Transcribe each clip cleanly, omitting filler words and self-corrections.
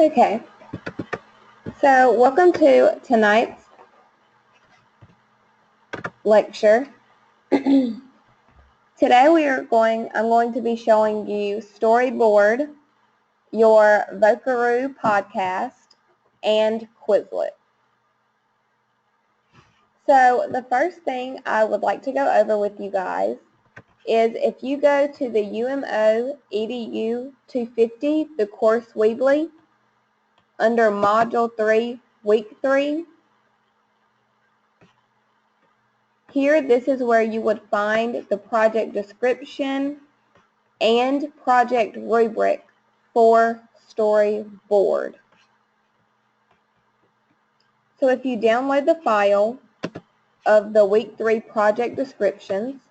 Okay, so welcome to tonight's lecture. Today I'm going to be showing you Storyboard, your Vocaroo podcast, and Quizlet. So the first thing I would like to go over with you guys is if you go to the UMO EDU 250, the course Weebly, under Module 3, Week 3, here, this is where you would find the project description and project rubric for Storyboard. So if you download the file of the Week 3 project descriptions,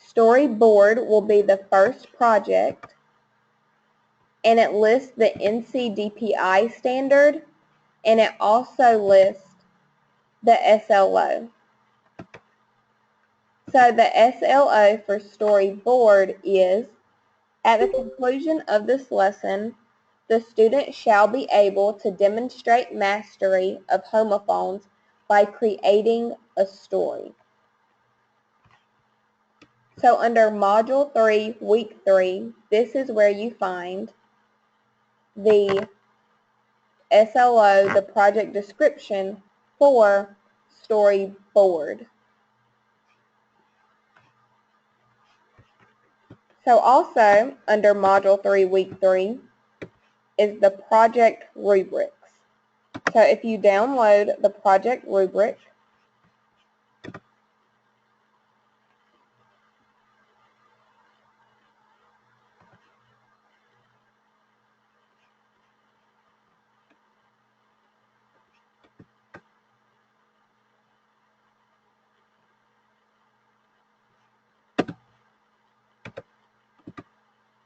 Storyboard will be the first project, and it lists the NCDPI standard, and it also lists the SLO. So the SLO for Storyboard is, at the conclusion of this lesson, the student shall be able to demonstrate mastery of homophones by creating a story. So under Module 3, Week 3, this is where you find the SLO, the project description for Storyboard. So also under Module 3, Week 3 is the project rubrics. So if you download the project rubric,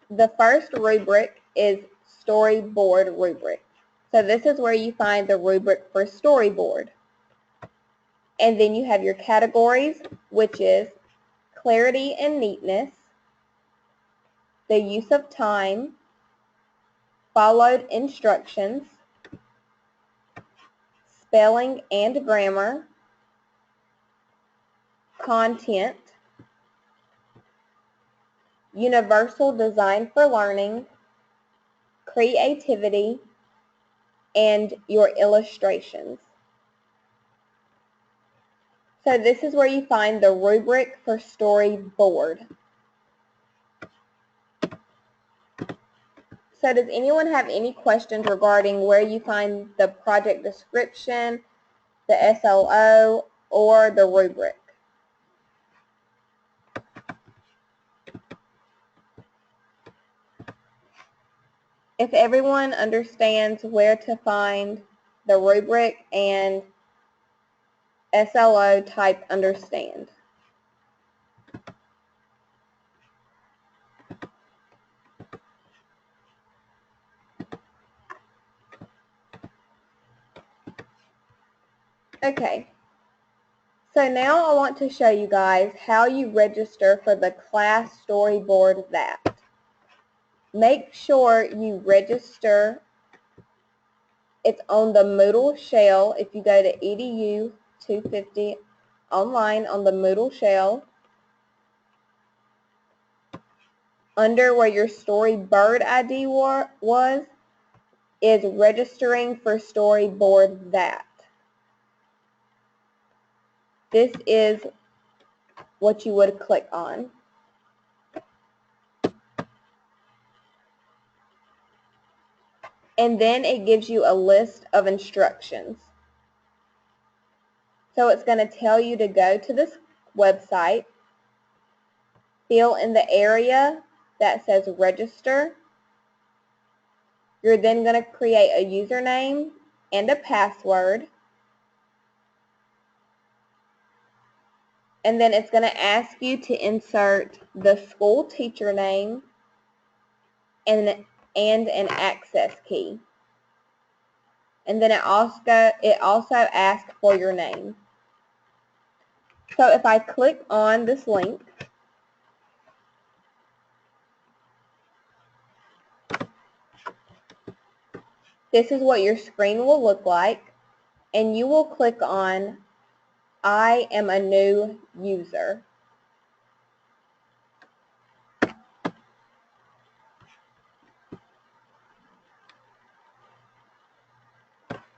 the first rubric is Storyboard rubric. So this is where you find the rubric for Storyboard. And then you have your categories, which is clarity and neatness, the use of time, followed instructions, spelling and grammar, content, universal design for learning, creativity, and your illustrations. So this is where you find the rubric for Storyboard. So does anyone have any questions regarding where you find the project description, the SLO, or the rubric? If everyone understands where to find the rubric and SLO, type understand. Okay, so now I want to show you guys how you register for the class Storyboard that. Make sure you register. It's on the Moodle shell. If you go to EDU 250 online on the Moodle shell, under where your Storyboard ID was, is registering for Storyboard that. This is what you would click on. And then it gives you a list of instructions. So it's going to tell you to go to this website, fill in the area that says register. You're then going to create a username and a password. And then it's going to ask you to insert the school teacher name and an access key. And then it also asks for your name. So if I click on this link, this is what your screen will look like, and you will click on I am a new user.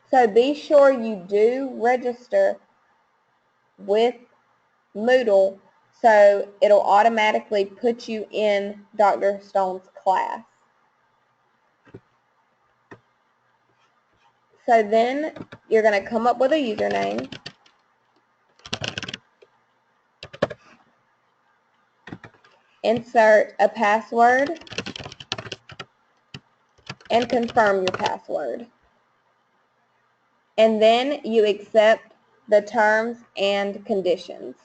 So be sure you do register with Moodle so it'll automatically put you in Dr. Stone's class. So then you're going to come up with a username. Insert a password and confirm your password. And then you accept the terms and conditions.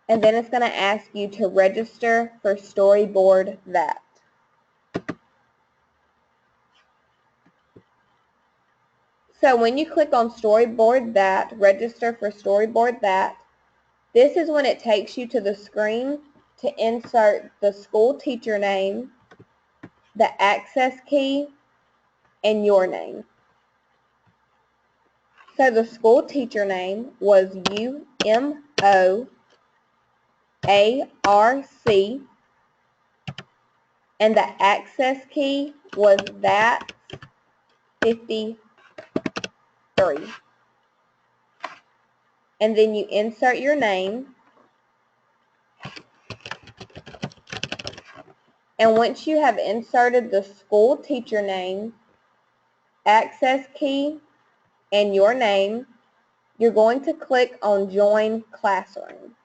And then it's going to ask you to register for Storyboard That. So when you click on Storyboard That, register for Storyboard That, this is when it takes you to the screen to insert the school teacher name, the access key, and your name. So the school teacher name was UMOARC, and the access key was that 53. And then you insert your name. And once you have inserted the school teacher name, access key, and your name, you're going to click on Join Classroom.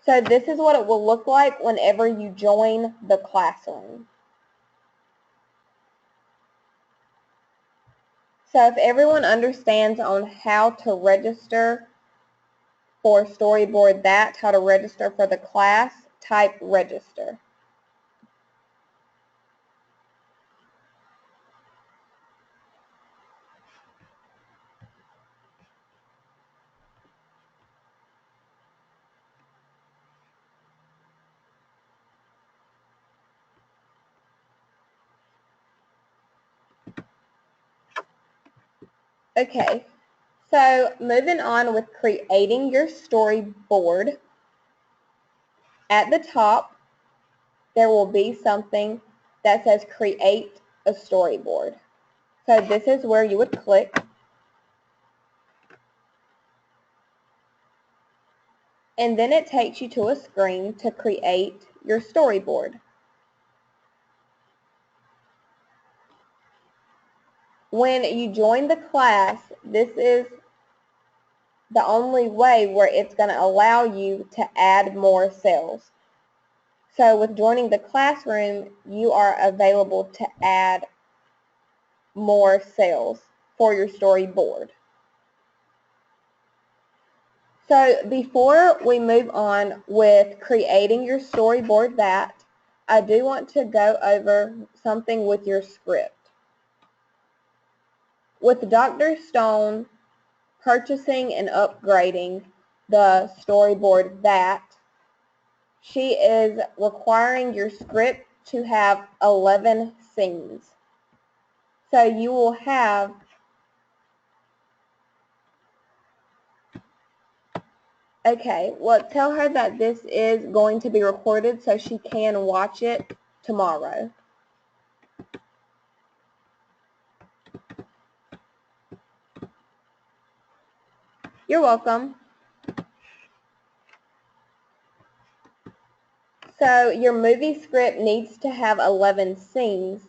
So this is what it will look like whenever you join the classroom. So if everyone understands on how to register for Storyboard That, how to register for the class, type register. Okay, so moving on with creating your storyboard, at the top there will be something that says create a storyboard. So this is where you would click. And then it takes you to a screen to create your storyboard. When you join the class, this is the only way where it's going to allow you to add more cells. So with joining the classroom, you are available to add more cells for your storyboard. So before we move on with creating your storyboard that, I do want to go over something with your script. With Dr. Stone purchasing and upgrading the storyboard that, she is requiring your script to have 11 scenes. So you will have okay, well, tell her that this is going to be recorded so she can watch it tomorrow. You're welcome. So your movie script needs to have 11 scenes.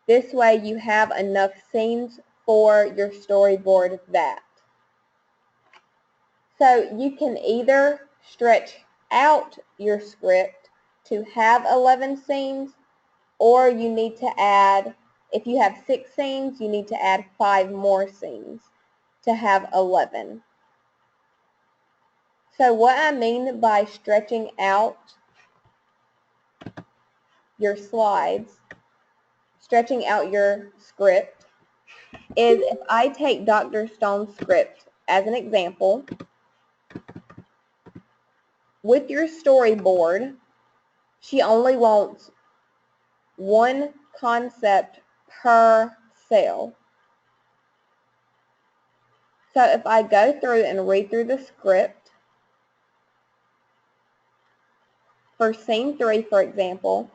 This way you have enough scenes for your storyboard that. So you can either stretch out your script to have 11 scenes, or you need to add, if you have 6 scenes, you need to add 5 more scenes to have 11. So what I mean by stretching out your slides, stretching out your script, is if I take Dr. Stone's script as an example, with your storyboard, She only wants one concept per cell. So if I go through and read through the script, for scene 3, for example,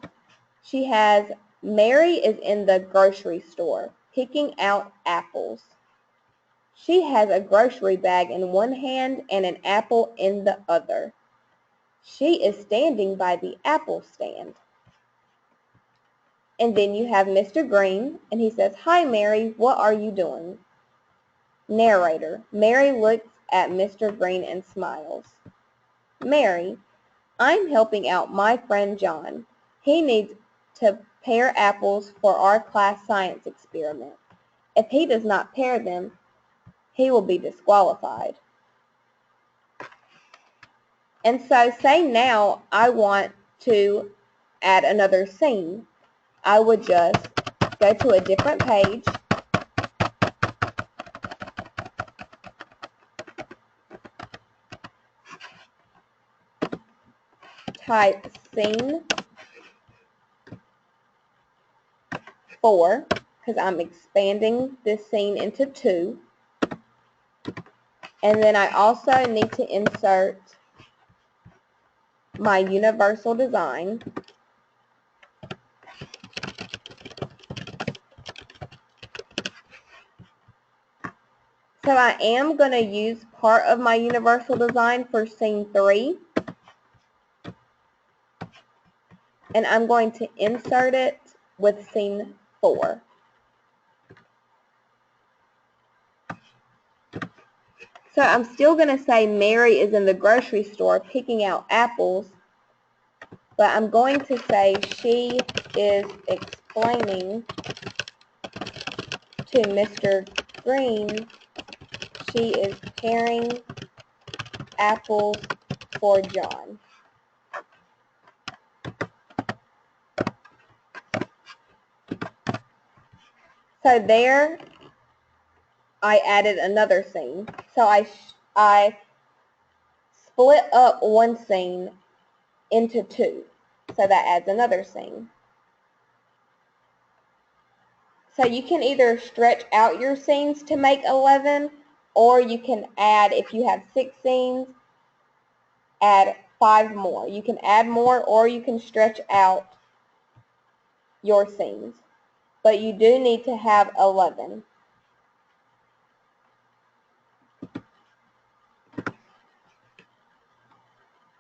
she has Mary is in the grocery store picking out apples. She has a grocery bag in one hand and an apple in the other. She is standing by the apple stand. And then you have Mr. Green, and he says, "Hi, Mary, what are you doing?" Narrator: Mary looks at Mr. Green and smiles. Mary: I'm helping out my friend John. He needs to pair apples for our class science experiment. If he does not pair them, he will be disqualified. And so say now I want to add another scene. I would just go to a different page, type scene 4, because I'm expanding this scene into 2. And then I also need to insert my universal design. So I am going to use part of my universal design for scene 3. And I'm going to insert it with scene 4. So I'm still going to say Mary is in the grocery store picking out apples, but I'm going to say she is explaining to Mr. Green she is pairing apples for John. So there I added another scene. So I split up one scene into 2. So that adds another scene. So you can either stretch out your scenes to make 11, or you can add, if you have 6 scenes, add 5 more. You can add more, or you can stretch out your scenes. But you do need to have 11.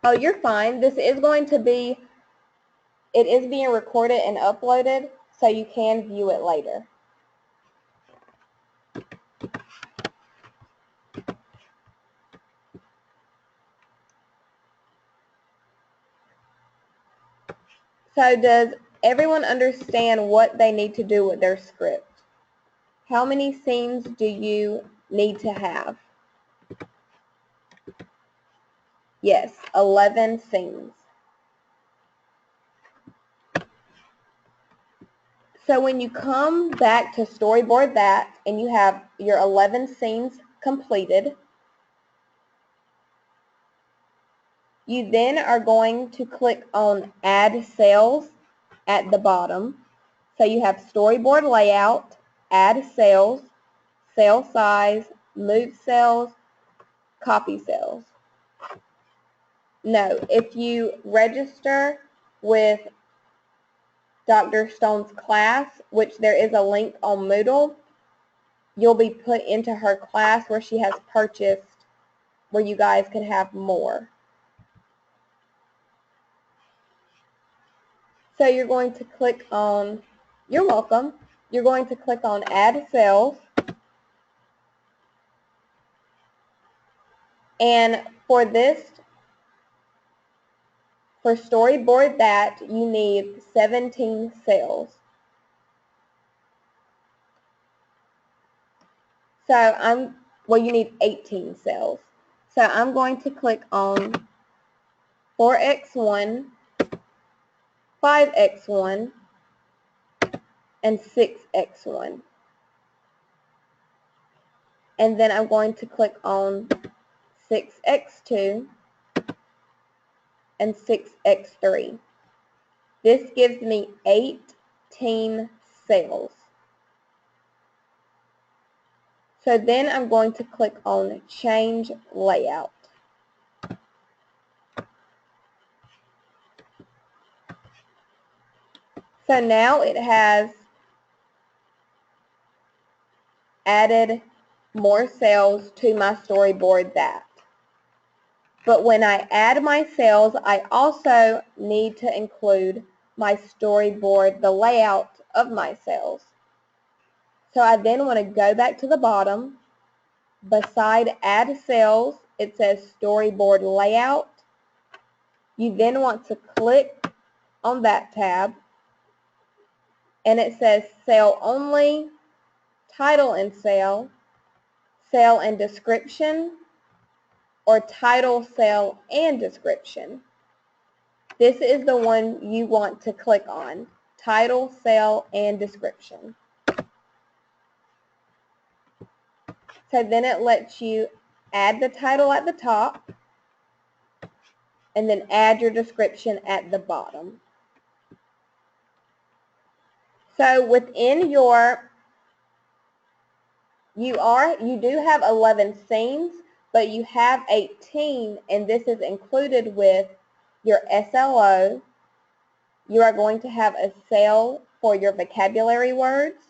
Oh, you're fine. This is going to be, it is being recorded and uploaded, so you can view it later. So does everyone understand what they need to do with their script? How many scenes do you need to have? Yes, 11 scenes. So when you come back to storyboard that and you have your 11 scenes completed, you then are going to click on Add Cells at the bottom. So you have storyboard layout, add cells, cell size, move cells, copy cells. No, if you register with Dr. Stone's class, which there is a link on Moodle, you'll be put into her class where she has purchased, where you guys can have more. So you're going to click on, you're welcome, you're going to click on Add Cells. And for this, for storyboard that, you need 17 cells. So well, you need 18 cells. So I'm going to click on 4x1, 5x1, and 6x1. And then I'm going to click on 6x2 and 6x3. This gives me 18 cells. So then I'm going to click on Change Layout. So now it has added more cells to my storyboard that. But when I add my cells, I also need to include my storyboard, the layout of my cells. So I then want to go back to the bottom. Beside Add Cells, it says Storyboard Layout. You then want to click on that tab, and it says Cell Only, Title and Cell, Cell and Description, or Title, Cell, and Description. This is the one you want to click on, Title, Cell, and Description. So then it lets you add the title at the top, and then add your description at the bottom. So within your, you do have 11 scenes, but you have 18, and this is included with your SLO. You are going to have a cell for your vocabulary words,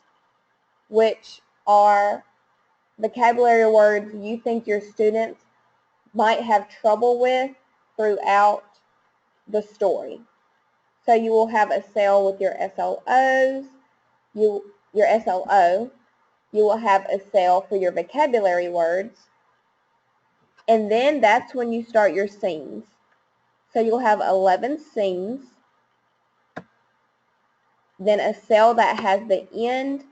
which are vocabulary words you think your students might have trouble with throughout the story. So you will have a cell with your SLOs, your SLO. You will have a cell for your vocabulary words, and then that's when you start your scenes. So you'll have 11 scenes, then a cell that has the end,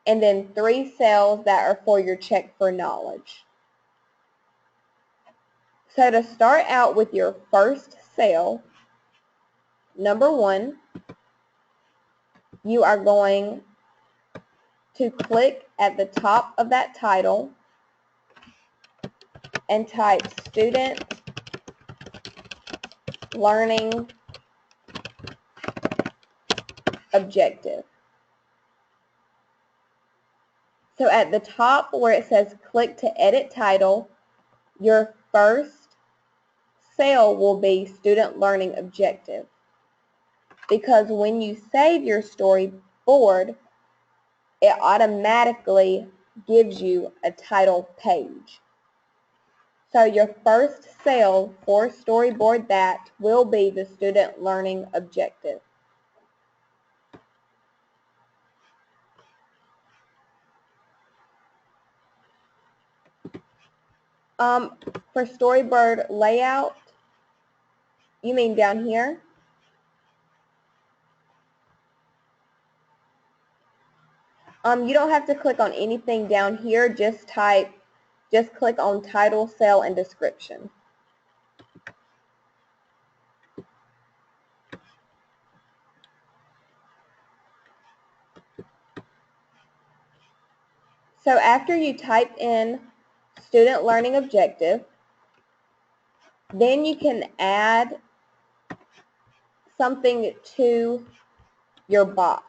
and then 3 cells that are for your check for knowledge. So to start out with your first cell, number 1, you are going to click at the top of that title and type Student Learning Objective. So at the top where it says click to edit title, your first cell will be Student Learning Objective. Because when you save your storyboard, it automatically gives you a title page. So your first cell for storyboard that will be the Student Learning Objective. For storyboard layout, you mean down here? You don't have to click on anything down here, just click on title, cell, and description. So after you type in Student Learning Objective, then you can add something to your box.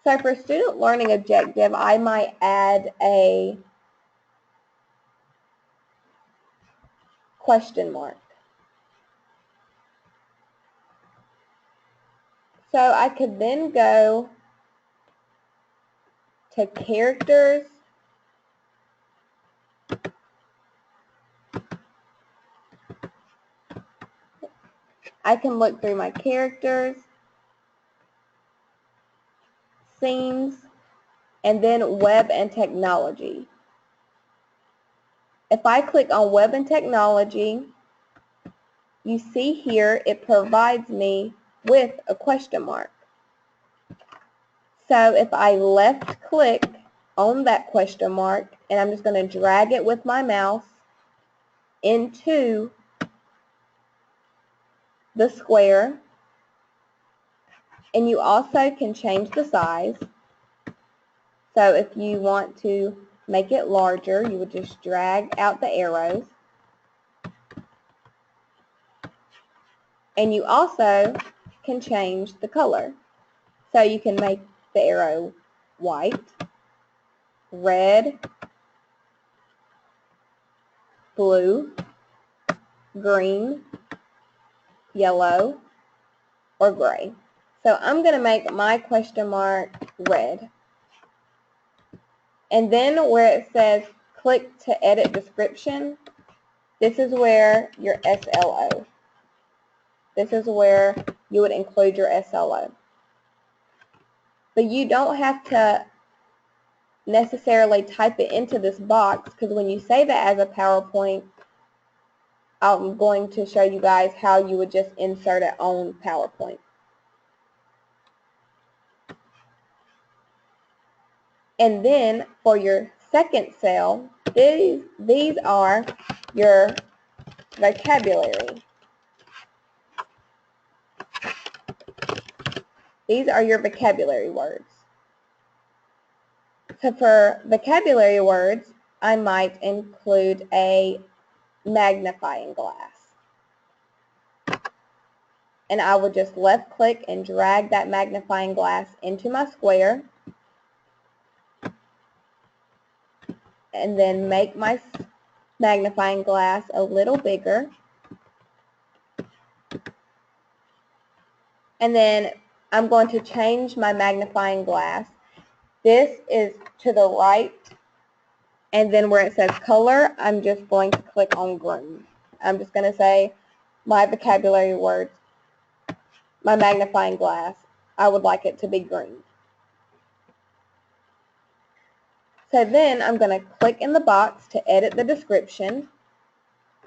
So for Student Learning Objective, I might add a question mark. So I could then go to Characters, I can look through my characters, scenes, and then Web and Technology. If I click on Web and Technology, you see here it provides me with a question mark. So if I left click on that question mark, and I'm just going to drag it with my mouse into the square, and you also can change the size. So if you want to make it larger, you would just drag out the arrows. And you also can change the color. So you can make the arrow white, red, blue, green, yellow, or gray. So I'm going to make my question mark red. And then where it says click to edit description, this is where your SLO. This is where you would include your SLO. But you don't have to necessarily type it into this box, because when you save it as a PowerPoint, I'm going to show you guys how you would just insert it on PowerPoint. And then for your second cell, these are your vocabulary. These are your vocabulary words. So for vocabulary words, I might include a magnifying glass. And I would just left click and drag that magnifying glass into my square, and then make my magnifying glass a little bigger. And then I'm going to change my magnifying glass. This is to the right, and then where it says color, I'm just going to click on green. I'm just going to say my vocabulary words, my magnifying glass, I would like it to be green. So then I'm going to click in the box to edit the description,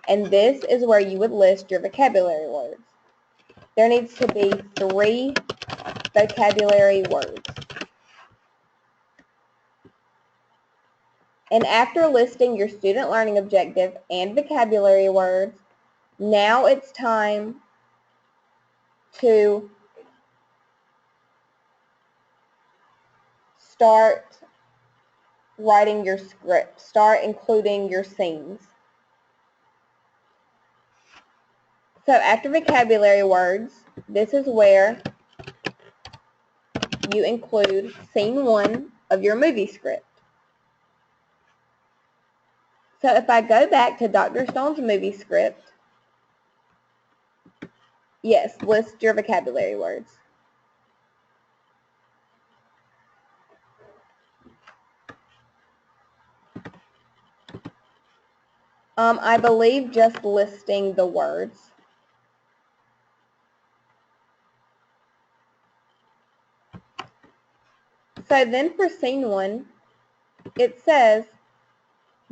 and this is where you would list your vocabulary words. There needs to be 3 vocabulary words. And after listing your student learning objective and vocabulary words, now it's time to start writing your script. Start including your scenes. So after vocabulary words, this is where you include scene 1 of your movie script. So if I go back to Dr. Stone's movie script, yes, list your vocabulary words. I believe just listing the words. So then for scene 1, it says,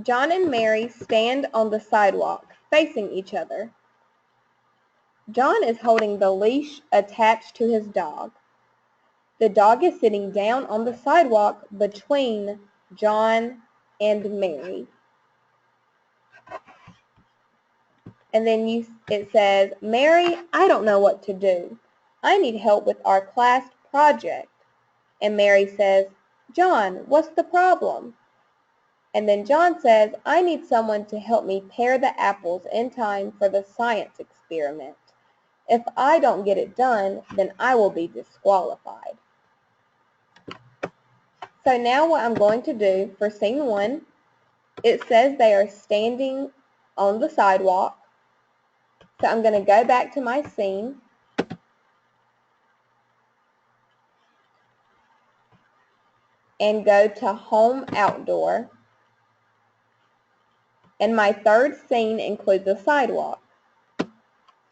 John and Mary stand on the sidewalk facing each other. John is holding the leash attached to his dog. The dog is sitting down on the sidewalk between John and Mary. And then it says, Mary, I don't know what to do. I need help with our class project. And Mary says, John, what's the problem? And then John says, I need someone to help me pare the apples in time for the science experiment. If I don't get it done, then I will be disqualified. So now what I'm going to do for scene 1, it says they are standing on the sidewalk. So I'm going to go back to my scene. And go to Home Outdoor. And my third scene includes a sidewalk.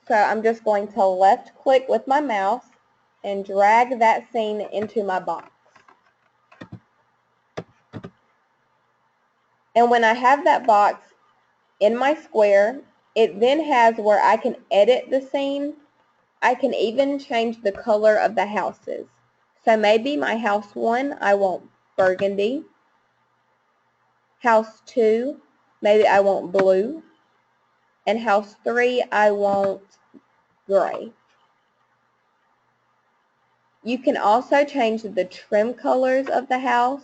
So I'm just going to left click with my mouse and drag that scene into my box. And when I have that box in my square, it then has where I can edit the scene. I can even change the color of the houses. So maybe my house 1, I want burgundy. House 2, maybe I want blue. And house 3, I want gray. You can also change the trim colors of the house.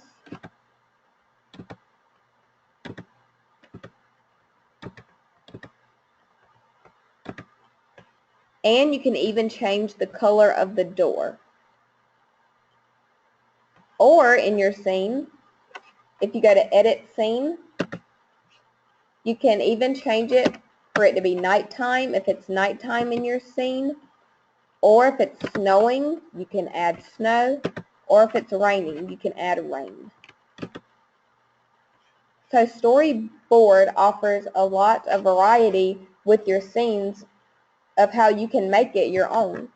And you can even change the color of the door. Or in your scene, if you go to Edit Scene, you can even change it for it to be nighttime if it's nighttime in your scene. Or if it's snowing, you can add snow. Or if it's raining, you can add rain. So Storyboard offers a lot of variety with your scenes of how you can make it your own.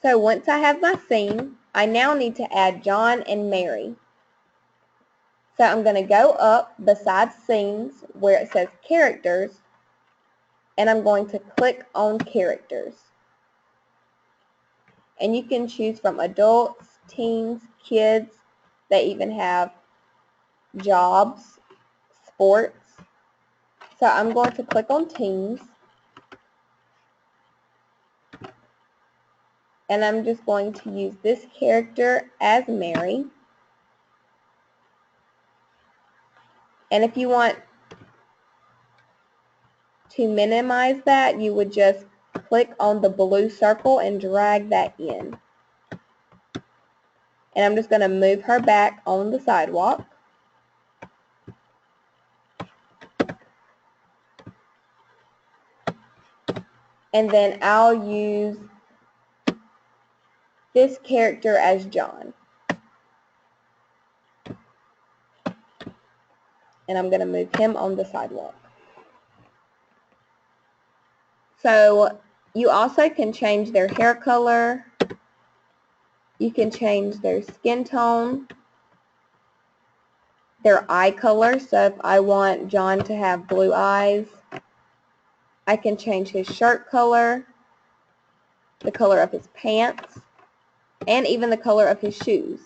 So once I have my scene, I now need to add John and Mary. So I'm going to go up beside Scenes where it says Characters, and I'm going to click on Characters. And you can choose from adults, teens, kids. They even have jobs, sports. So I'm going to click on teens. And I'm just going to use this character as Mary. And if you want to minimize that, you would just click on the blue circle and drag that in. And I'm just going to move her back on the sidewalk. And then I'll use this character as John. And I'm going to move him on the sidewalk. So you also can change their hair color. You can change their skin tone, their eye color. So if I want John to have blue eyes, I can change his shirt color, the color of his pants, and even the color of his shoes.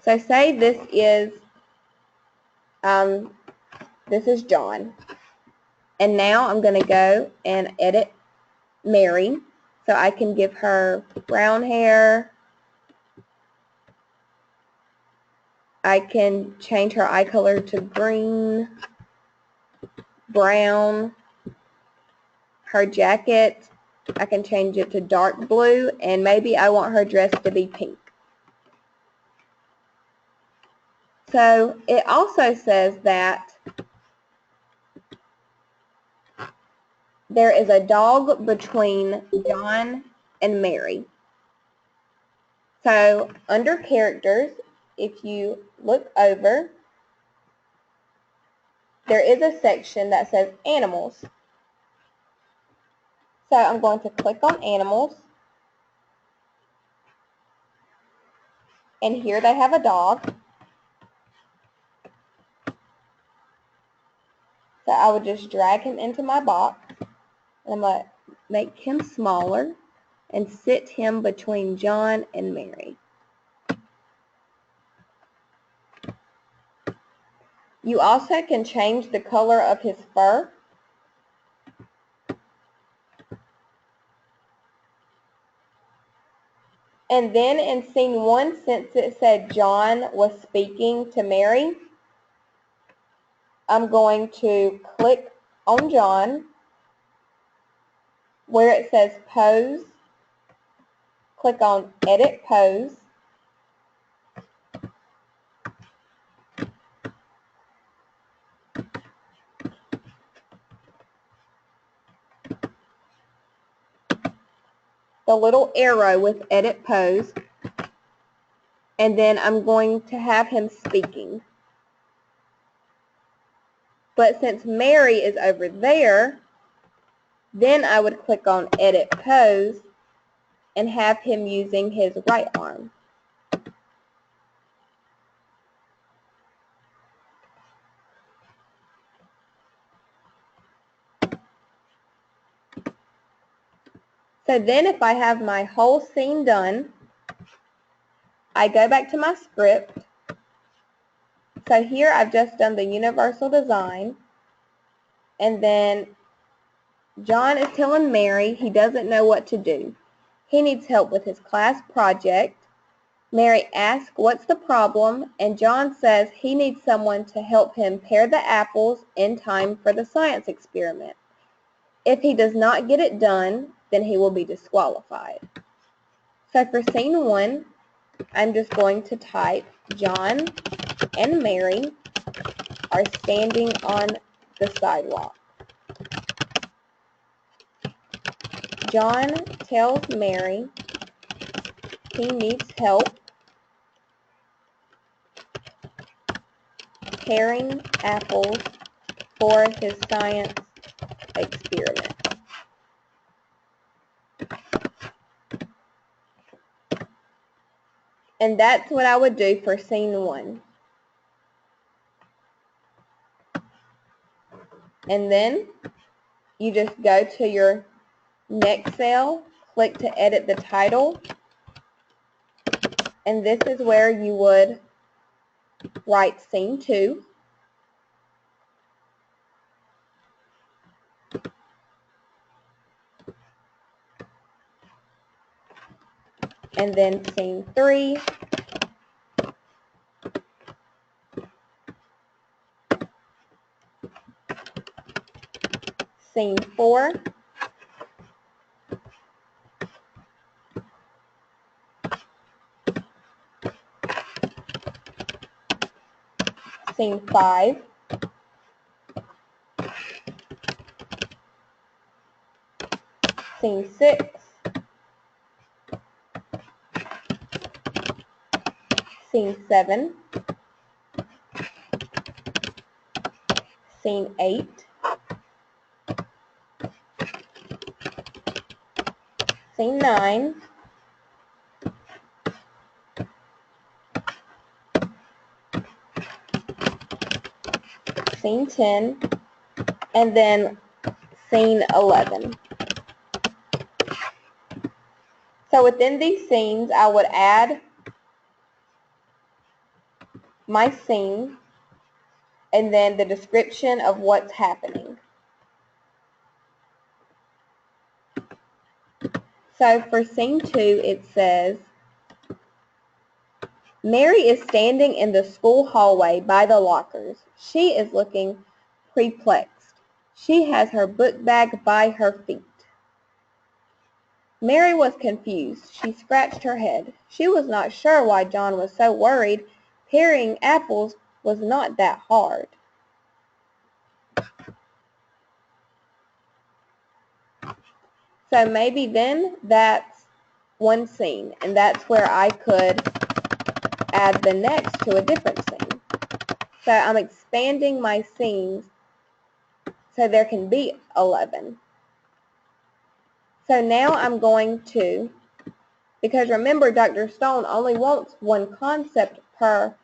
So say this is John. And now I'm going to go and edit Mary. So I can give her brown hair. I can change her eye color to green, brown. Her jacket, I can change it to dark blue, and maybe I want her dress to be pink. So it also says that there is a dog between John and Mary. So under characters, if you look over, there is a section that says animals. So I'm going to click on animals. And here they have a dog. So I would just drag him into my box. And I'm going to make him smaller and sit him between John and Mary. You also can change the color of his fur. And then in scene 1, since it said John was speaking to Mary, I'm going to click on John where it says Pose. Click on Edit Pose. The little arrow with Edit Pose. And then I'm going to have him speaking. But since Mary is over there, then I would click on Edit Pose and have him using his right arm. So then if I have my whole scene done, I go back to my script. So here I've just done the universal design. And then John is telling Mary he doesn't know what to do. He needs help with his class project. Mary asks what's the problem, and John says he needs someone to help him pare the apples in time for the science experiment. If he does not get it done, then he will be disqualified. So for scene 1, I'm just going to type John and Mary are standing on the sidewalk. John tells Mary he needs help paring apples for his science experiment. And that's what I would do for scene 1. And then you just go to your next cell, click to edit the title, and this is where you would write scene 2. And then scene 3. Scene 4. Scene 5. Scene 6. Scene 7. Scene 8. Scene 9. Scene 10. And then scene 11. So within these scenes, I would add my scene and then the description of what's happening. So for scene 2, it says, Mary is standing in the school hallway by the lockers. She is looking perplexed. She has her book bag by her feet. Mary was confused. She scratched her head. She was not sure why John was so worried. Paring apples was not that hard. So maybe then that's one scene, and that's where I could add the next to a different scene. So I'm expanding my scenes so there can be 11. So now I'm going to, because remember Dr. Stone only wants one concept per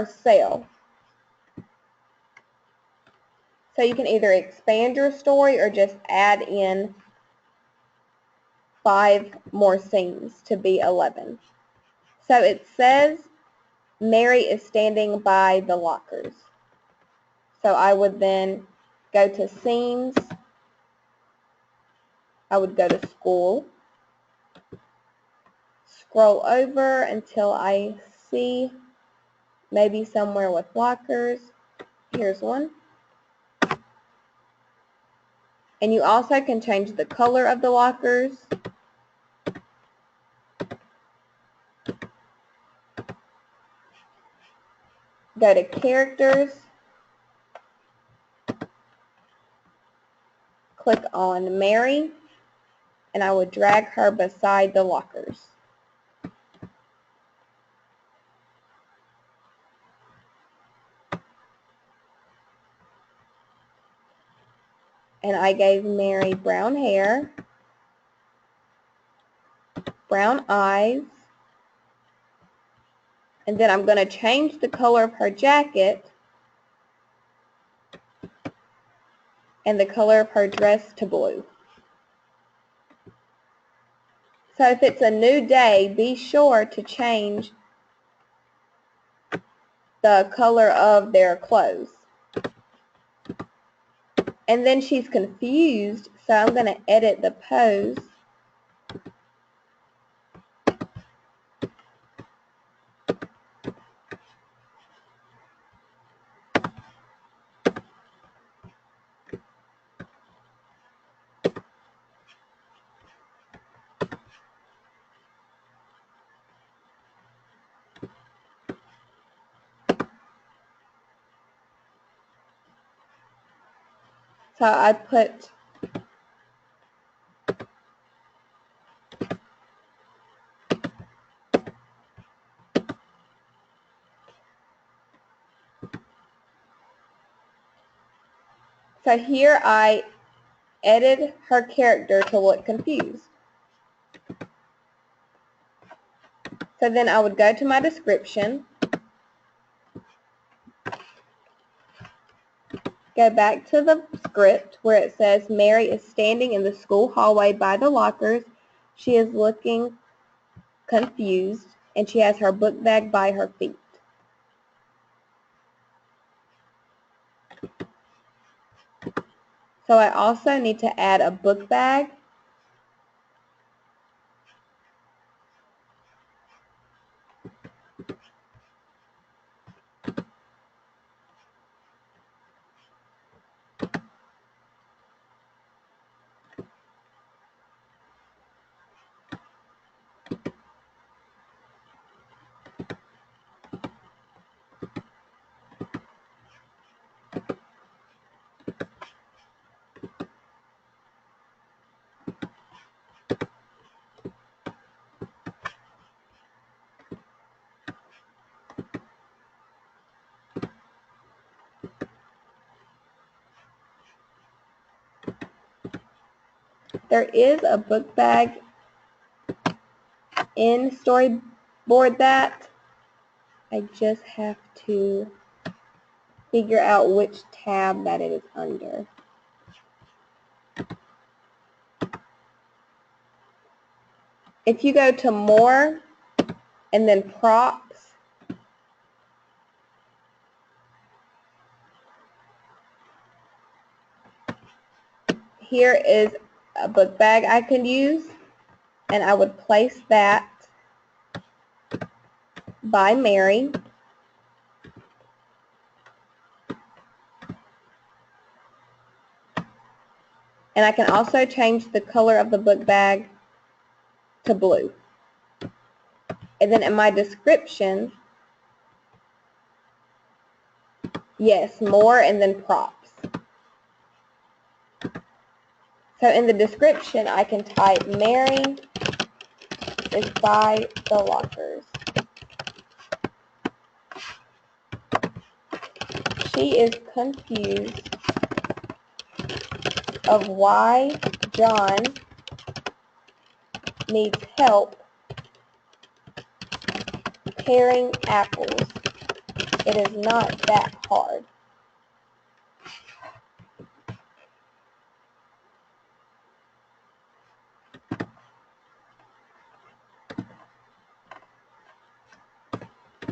cell. So you can either expand your story or just add in 5 more scenes to be 11. So it says Mary is standing by the lockers. So I would then go to scenes. I would go to school. Scroll over until I see maybe somewhere with lockers. Here's one. And you also can change the color of the lockers. Go to characters. Click on Mary, and I would drag her beside the lockers. And I gave Mary brown hair, brown eyes, and then I'm going to change the color of her jacket and the color of her dress to blue. So if it's a new day, be sure to change the color of their clothes. And then she's confused, so I'm going to edit the pose So I put so here I edited her character to look confused. So then I would go to my description, go back to the script where it says Mary is standing in the school hallway by the lockers. She is looking confused and she has her book bag by her feet. So I also need to add a book bag. There is a book bag in Storyboard that. I just have to figure out which tab that it is under. If you go to More and then Props, here is a book bag I can use, and I would place that by Mary. And I can also change the color of the book bag to blue. And then in my description, yes, More and then Props. So in the description, I can type Mary is by the lockers. She is confused of why John needs help paring apples. It is not that hard.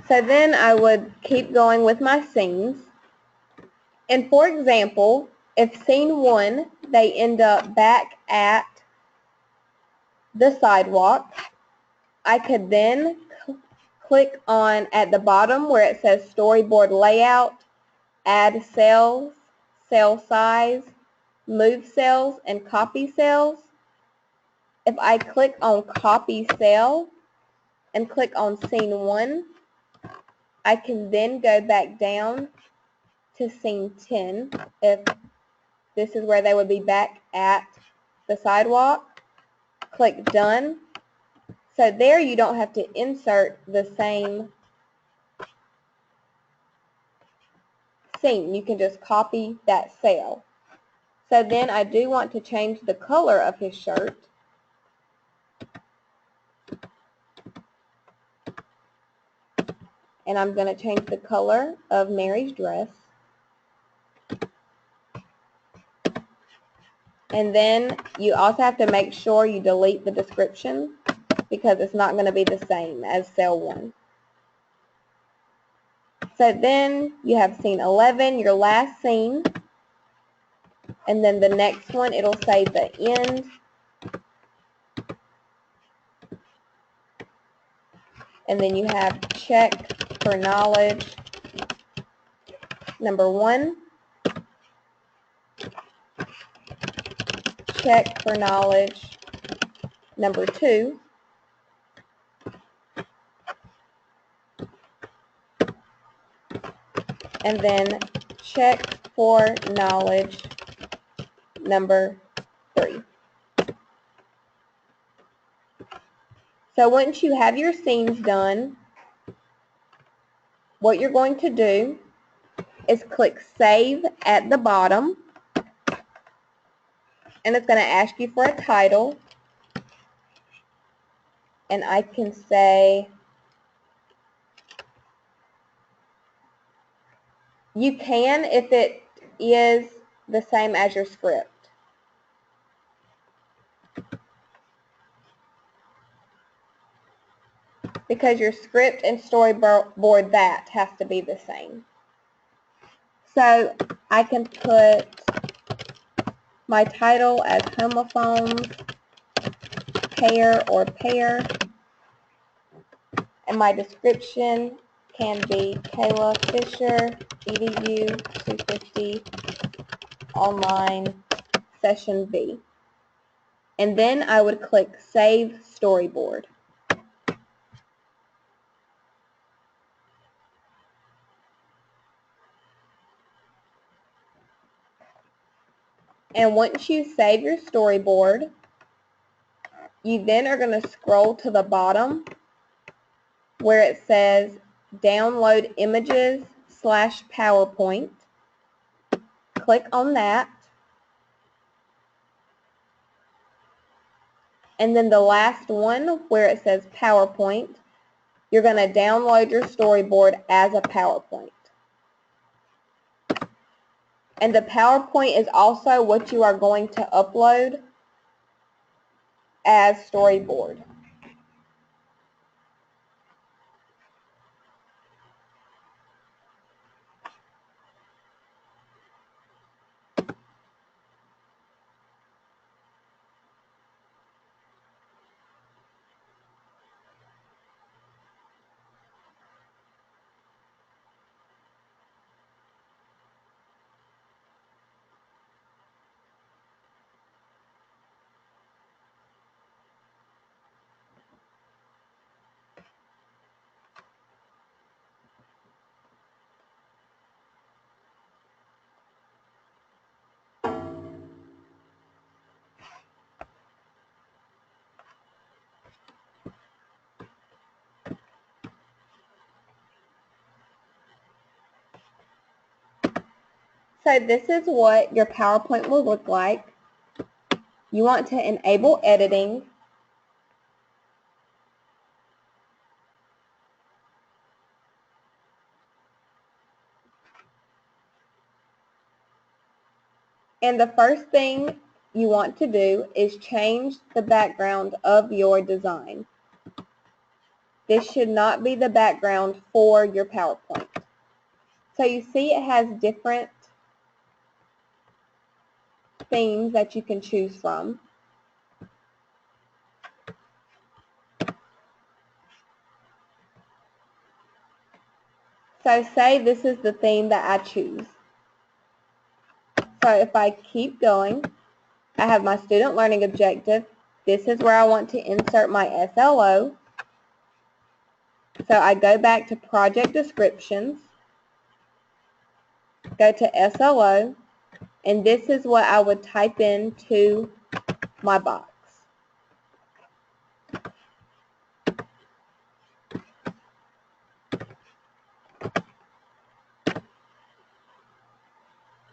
So then I would keep going with my scenes. And for example, if scene 1, they end up back at the sidewalk, I could then click on at the bottom where it says storyboard layout, add cells, cell size, move cells, and copy cells. If I click on copy cell and click on scene 1, I can then go back down to scene 10 if this is where they would be back at the sidewalk. Click done. So there you don't have to insert the same scene. You can just copy that cell. So then I do want to change the color of his shirt. And I'm going to change the color of Mary's dress. And then you also have to make sure you delete the description because it's not going to be the same as cell 1. So then you have scene 11, your last scene. And then the next one, it'll say the end. And then you have check for knowledge number 1. Check for knowledge number 2. And then check for knowledge number 3. So once you have your scenes done, what you're going to do is click Save at the bottom, and it's going to ask you for a title, and I can say, you can if it is the same as your script. Because your script and storyboard, that has to be the same. So I can put my title as homophones, pair or pair, and my description can be Kayla Fisher, EDU 250, online, session B. And then I would click Save Storyboard. And once you save your storyboard, you then are going to scroll to the bottom where it says Download Images / PowerPoint. Click on that. And then the last one where it says PowerPoint, you're going to download your storyboard as a PowerPoint. And the PowerPoint is also what you are going to upload as storyboard. So this is what your PowerPoint will look like. You want to enable editing. And the first thing you want to do is change the background of your design. This should not be the background for your PowerPoint. So you see it has different themes that you can choose from. So say this is the theme that I choose. So if I keep going, I have my student learning objective. This is where I want to insert my SLO. So I go back to project descriptions, go to SLO, and this is what I would type into my box.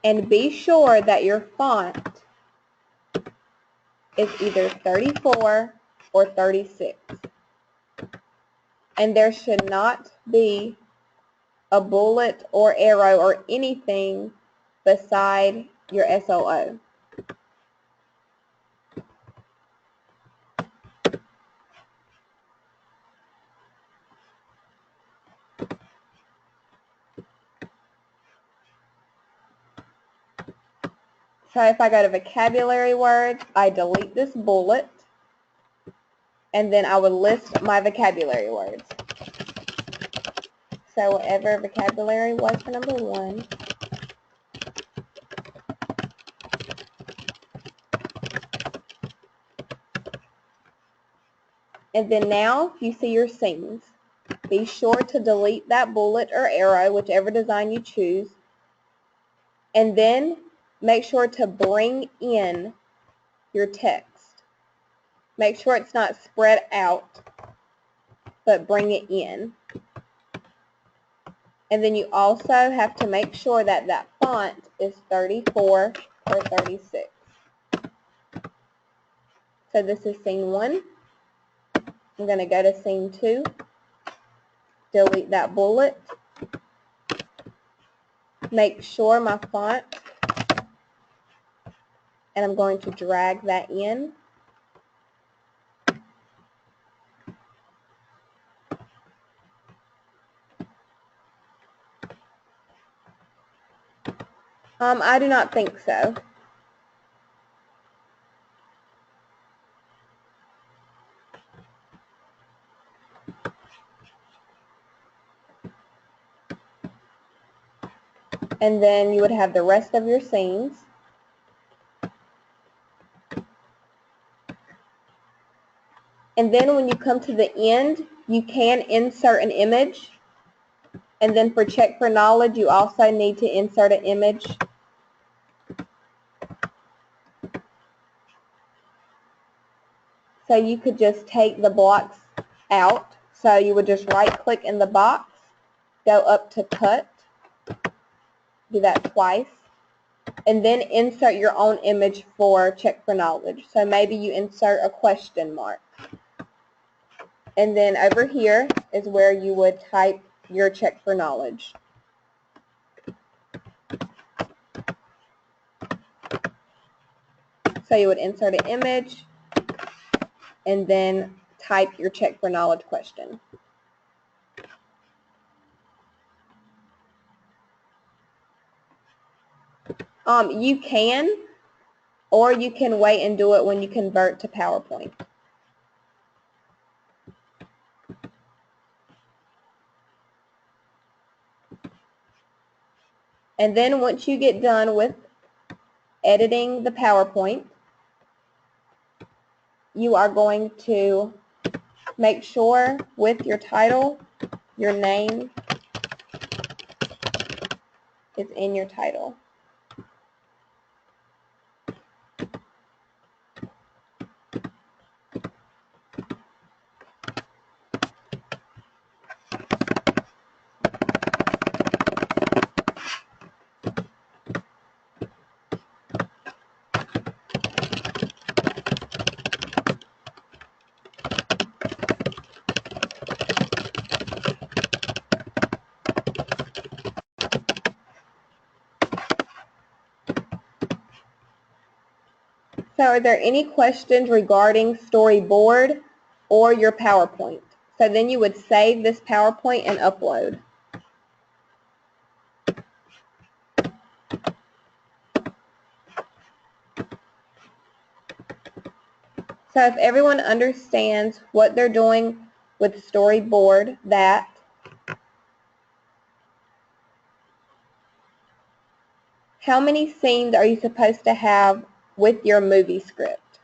And be sure that your font is either 34 or 36. And there should not be a bullet or arrow or anything beside your SLO. So if I go to vocabulary words, I delete this bullet, and then I would list my vocabulary words. So whatever vocabulary was for number 1. And then now you see your scenes. Be sure to delete that bullet or arrow, whichever design you choose. And then make sure to bring in your text. Make sure it's not spread out, but bring it in. And then you also have to make sure that that font is 34 or 36. So this is scene 1. I'm going to go to scene 2, delete that bullet, make sure my font, and I'm going to drag that in. I do not think so. And then you would have the rest of your scenes. And then when you come to the end, you can insert an image. And then for check for knowledge, you also need to insert an image. So you could just take the blocks out. So you would just right click in the box, go up to cut, do that twice, and then insert your own image for check for knowledge. So maybe you insert a question mark. And then over here is where you would type your check for knowledge. So you would insert an image and then type your check for knowledge question. You can, or you can wait and do it when you convert to PowerPoint. And then once you get done with editing the PowerPoint, you are going to make sure with your title, your name is in your title. So are there any questions regarding storyboard or your PowerPoint? So then you would save this PowerPoint and upload. So if everyone understands what they're doing with storyboard, that, how many scenes are you supposed to have with your movie script?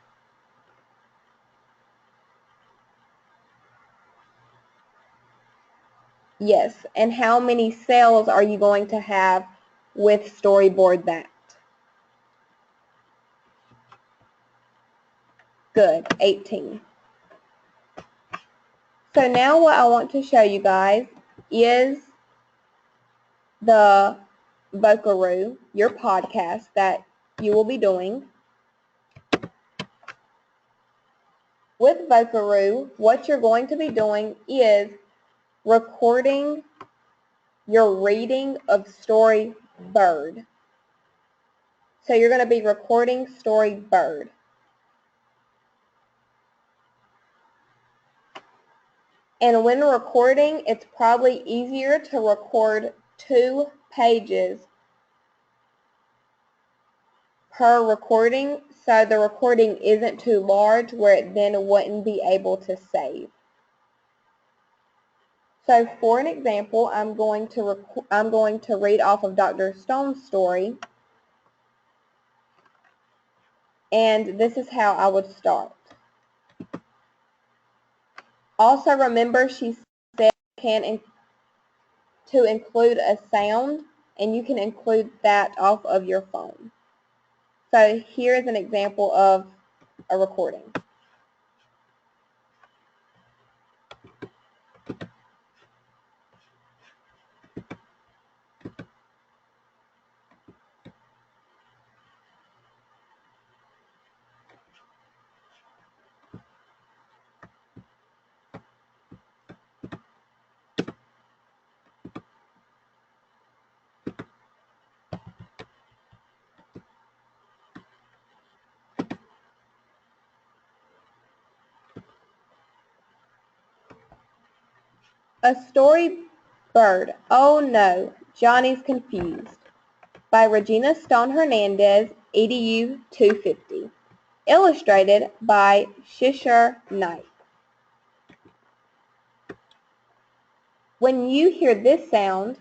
Yes, and how many cells are you going to have with storyboard that? Good, 18. So now what I want to show you guys is the Vocaroo, your podcast that you will be doing. With Vocaroo, what you're going to be doing is recording your reading of Story Bird. So you're going to be recording Story Bird. And when recording, it's probably easier to record 2 pages per recording, so the recording isn't too large where it then wouldn't be able to save. So for an example, I'm going to read off of Dr. Stone's story, and this is how I would start. Also remember, she said to include a sound, and you can include that off of your phone. So here is an example of a recording. A Story Bird. Oh no, Johnny's Confused. By Regina Stone Hernandez, EDU 250. Illustrated by Shisher Knight. When you hear this sound,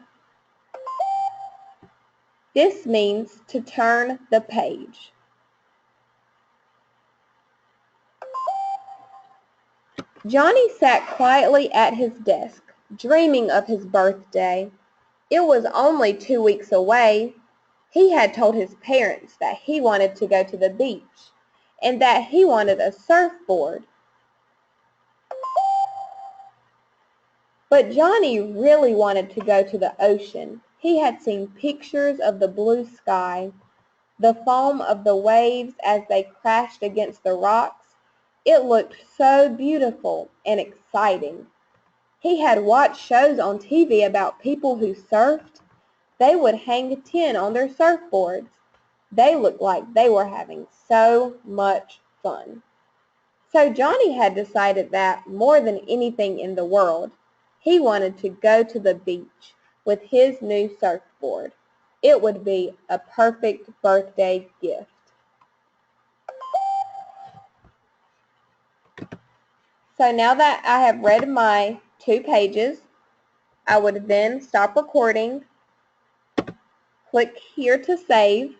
this means to turn the page. Johnny sat quietly at his desk, dreaming of his birthday. It was only 2 weeks away. He had told his parents that he wanted to go to the beach and that he wanted a surfboard. But Johnny really wanted to go to the ocean. He had seen pictures of the blue sky, the foam of the waves as they crashed against the rocks. It looked so beautiful and exciting. He had watched shows on TV about people who surfed. They would hang tin on their surfboards. They looked like they were having so much fun. So Johnny had decided that, more than anything in the world, he wanted to go to the beach with his new surfboard. It would be a perfect birthday gift. So now that I have read my 2 pages, I would then stop recording, click here to save,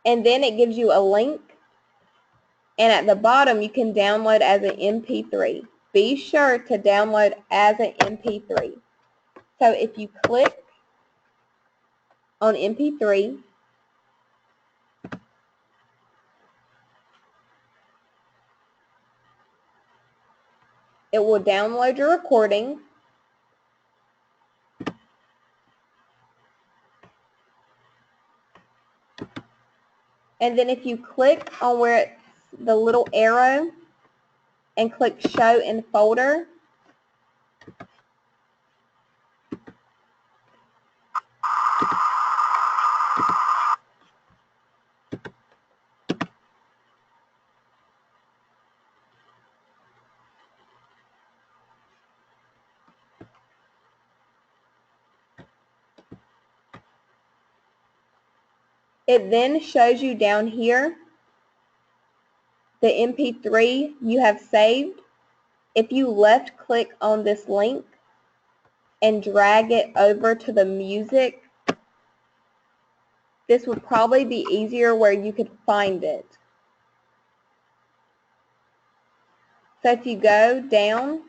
and then it gives you a link, and at the bottom you can download as an MP3. Be sure to download as an MP3. So if you click on MP3, it will download your recording. And then if you click on where it's the little arrow and click Show in Folder, it then shows you down here the MP3 you have saved. If you left click on this link and drag it over to the music, this would probably be easier where you could find it. So if you go down,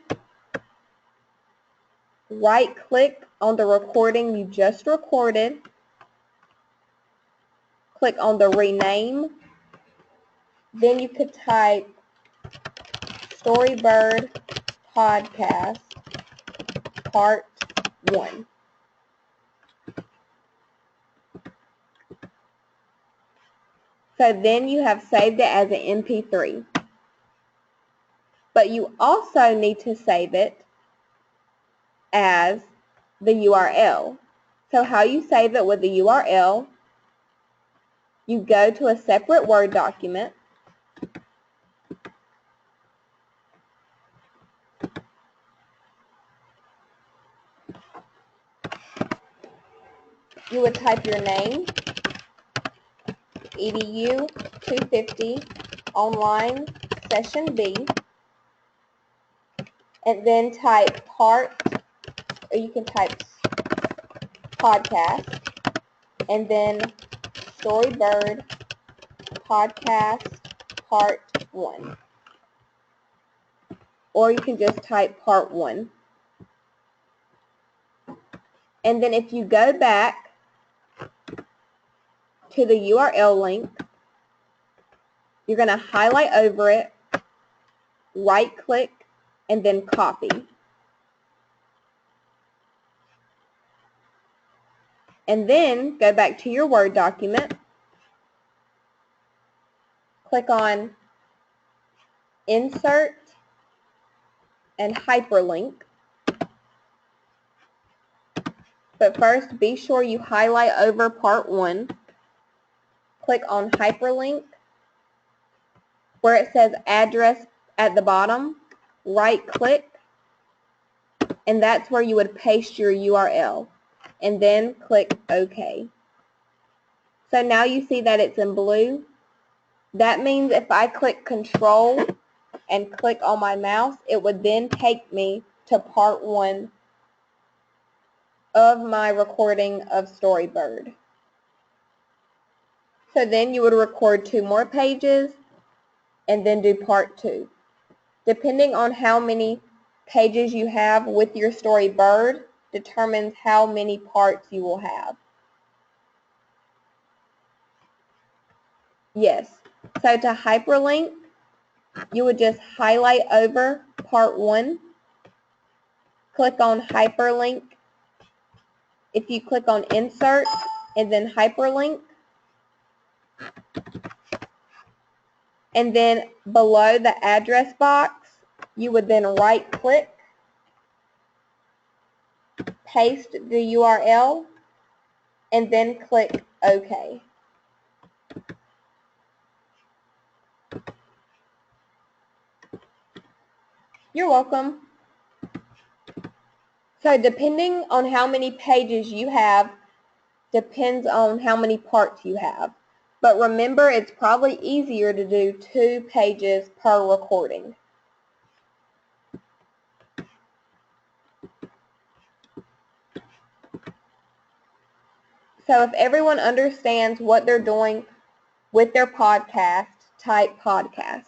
right click on the recording you just recorded, click on the rename, then you could type Storybird Podcast Part 1. So then you have saved it as an MP3. But you also need to save it as the URL. So how you save it with the URL, you go to a separate Word document, you would type your name, EDU 250 online session B, and then type part, or you can type podcast, and then Storybird Podcast Part 1. Or you can just type Part 1. And then if you go back to the URL link. You're going to highlight over it, right-click, and then copy. And then go back to your Word document, click on Insert and Hyperlink. But first, be sure you highlight over Part 1. Click on Hyperlink. Where it says Address at the bottom, right-click, and that's where you would paste your URL. And then click OK. So now you see that it's in blue. That means if I click Control and click on my mouse, it would then take me to Part 1 of my recording of Storybird. So then you would record 2 more pages and then do Part 2. Depending on how many pages you have with your Storybird determines how many parts you will have. Yes. So to hyperlink, you would just highlight over Part 1, click on Hyperlink. If you click on Insert and then Hyperlink, and then below the address box, you would then right-click, paste the URL, and then click OK. You're welcome. So depending on how many pages you have, depends on how many parts you have. But remember, it's probably easier to do 2 pages per recording. So if everyone understands what they're doing with their podcast, type podcast.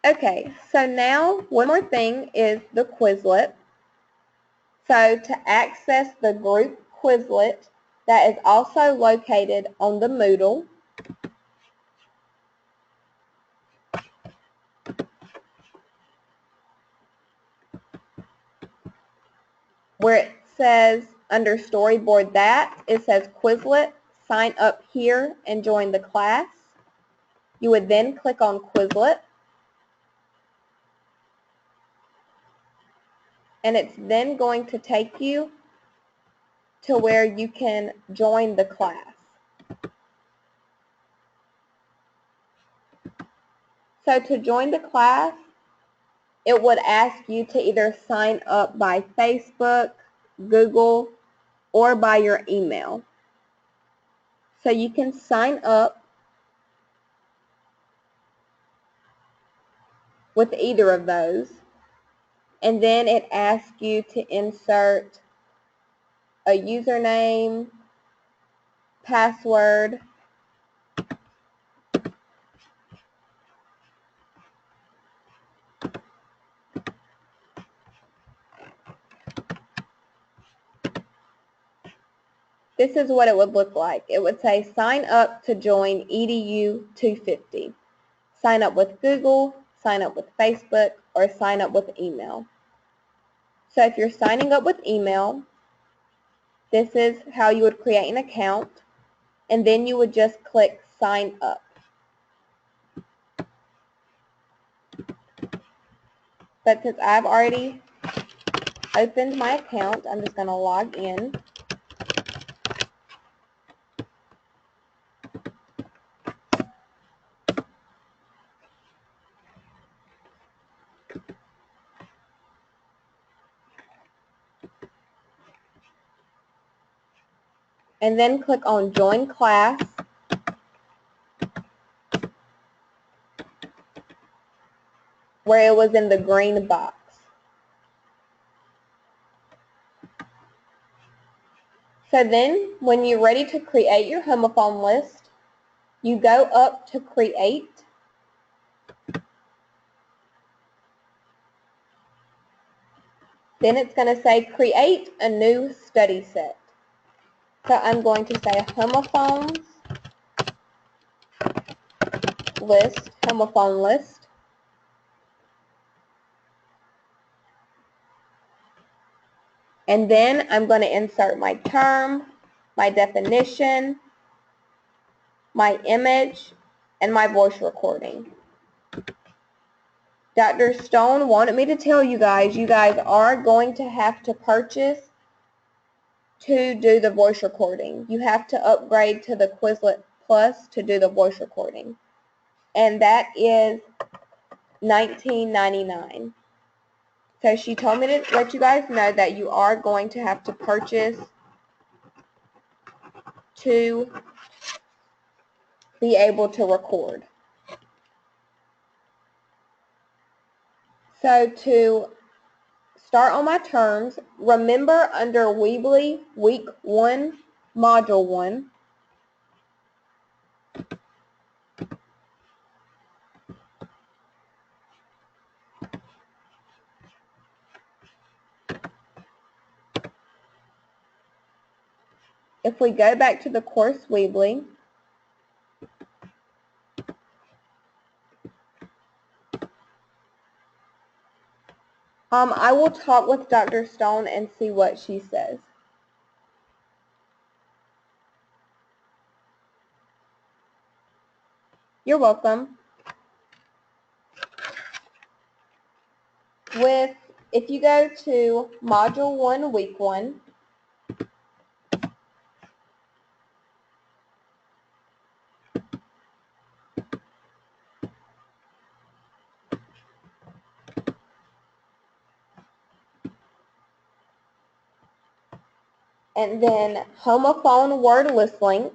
Okay, so now one more thing is the Quizlet. So to access the group Quizlet that is also located on the Moodle, where it says under Storyboard that, it says Quizlet, sign up here and join the class. You would then click on Quizlet, and it's then going to take you to where you can join the class. So to join the class, it would ask you to either sign up by Facebook, Google, or by your email. So you can sign up with either of those, and then it asks you to insert a username, password, this is what it would look like. It would say sign up to join EDU 250. Sign up with Google, sign up with Facebook, or sign up with email. So if you're signing up with email, this is how you would create an account, and then you would just click sign up. But since I've already opened my account, I'm just going to log in. And then click on Join Class. Where it was in the green box. So then, when you're ready to create your homophone list, you go up to Create, Then it's going to say create a new study set. So I'm going to say homophones list, homophone list. And then I'm going to insert my term, my definition, my image, and my voice recording. Dr. Stone wanted me to tell you guys are going to have to purchase to do the voice recording. You have to upgrade to the Quizlet Plus to do the voice recording. And that is $19.99. So she told me to let you guys know that you are going to have to purchase to be able to record. So to start on my terms, remember under Weebly Week 1, Module 1, if we go back to the course Weebly, I will talk with Dr. Stone and see what she says. You're welcome. If you go to Module 1, Week 1, and then homophone word list link,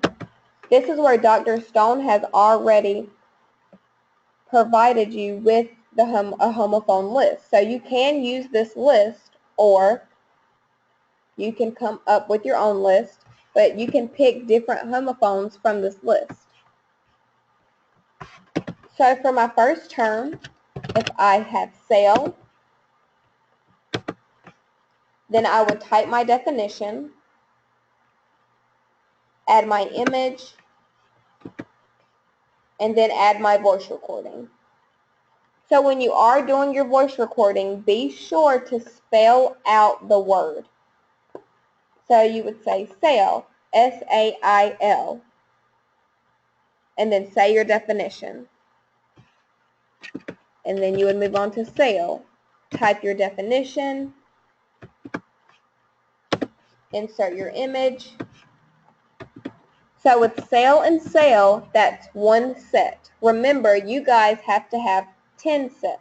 this is where Dr. Stone has already provided you with a homophone list. So you can use this list, or you can come up with your own list, but you can pick different homophones from this list. So for my first term, if I have sale, then I would type my definition, add my image, and then add my voice recording. So when you are doing your voice recording, be sure to spell out the word. So you would say sale, S-A-I-L, and then say your definition. And then you would move on to sale. Type your definition, insert your image. So with sale and sale, that's one set. Remember, you guys have to have 10 sets.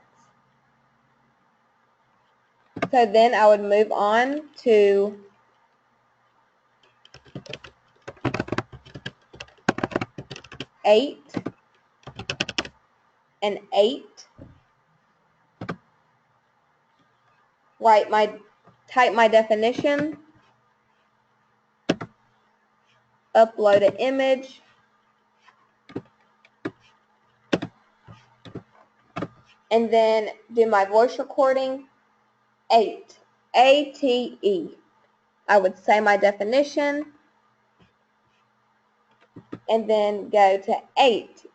So then I would move on to eight and 8. Type my definition, upload an image, and then do my voice recording, 8, A-T-E. I would say my definition, and then go to 8.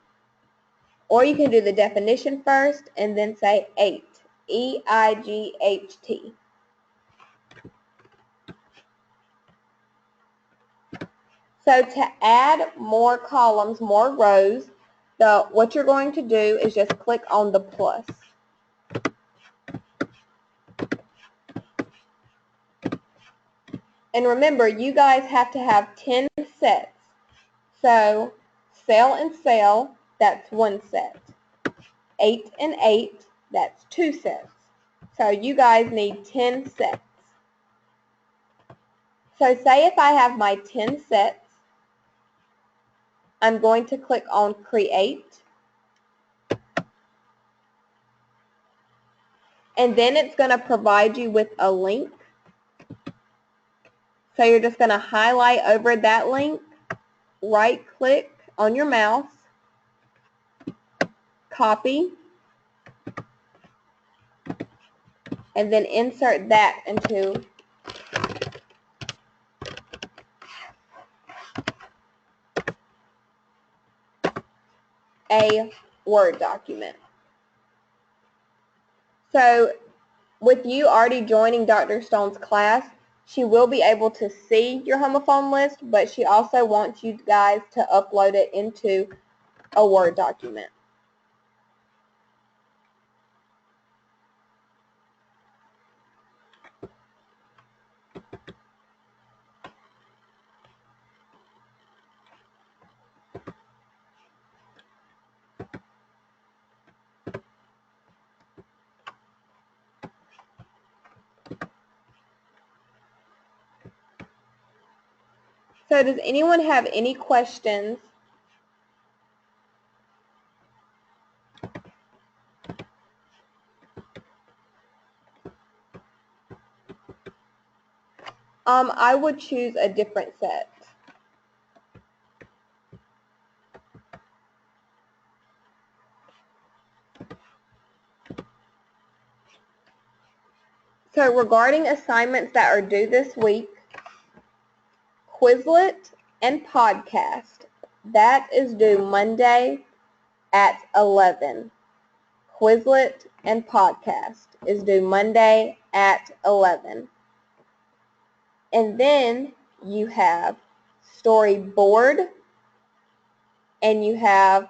Or you can do the definition first and then say 8, E-I-G-H-T. So to add more columns, more rows, what you're going to do is just click on the plus. And remember, you guys have to have 10 sets. So sale and sale, that's one set. 8 and 8, that's 2 sets. So you guys need 10 sets. So say if I have my 10 sets, I'm going to click on Create. And then it's going to provide you with a link. So you're just going to highlight over that link, right-click on your mouse, copy, and then insert that into a Word document. So with you already joining Dr. Stone's class, she will be able to see your homophone list, but she also wants you guys to upload it into a Word document. So does anyone have any questions? I would choose a different set. So regarding assignments that are due this week, Quizlet and Podcast, that is due Monday at 11. Quizlet and Podcast is due Monday at 11. And then you have Storyboard, and you have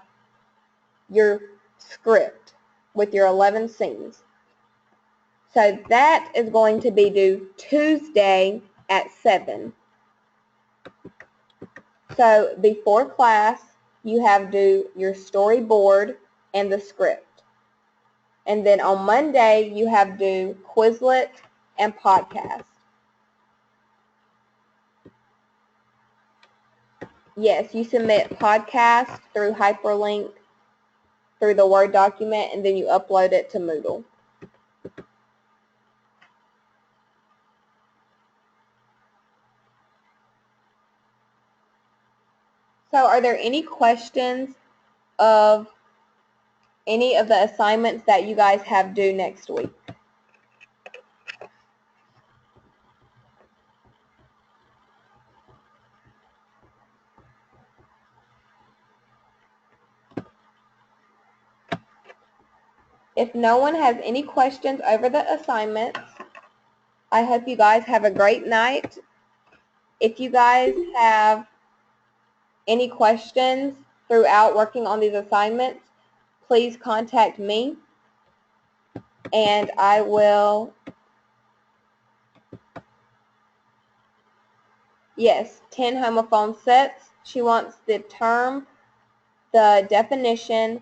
your script with your 11 scenes. So that is going to be due Tuesday at 7. So before class, you have due your storyboard and the script. And then on Monday, you have due Quizlet and Podcast. Yes, you submit Podcast through hyperlink through the Word document, and then you upload it to Moodle. So are there any questions of any of the assignments that you guys have due next week? If no one has any questions over the assignments, I hope you guys have a great night. If you guys have any questions throughout working on these assignments, please contact me, and I will, yes, 10 homophone sets. She wants the term, the definition,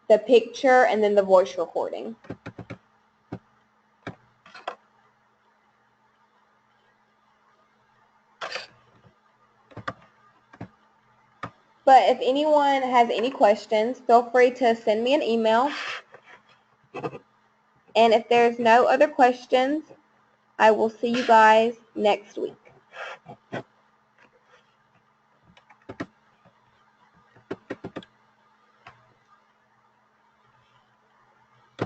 the picture, and then the voice recording. But if anyone has any questions, feel free to send me an email. And if there's no other questions, I will see you guys next week.